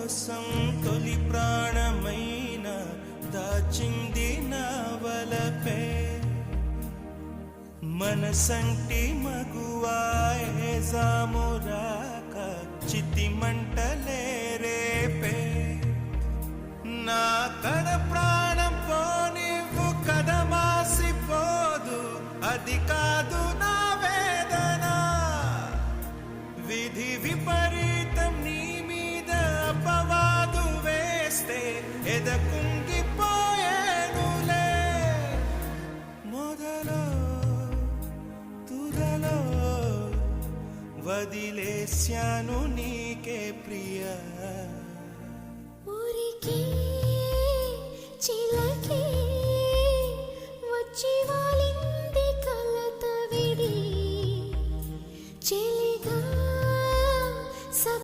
కోసం తొలి ప్రాణమైన దాచింది నా వలపే మనసంటి మగువాయే జామురాక చితి మంటలే రేపే నా కడ ప్రాణం పోనివ్వు కదమాసిపోదు అది కాదు నా వేదన విధి విపరీతం నీ మీద అపవాదు వేస్తే ఎదకుంగిపోయేనులే మొదలో తుదలో వదిలేశాను నీ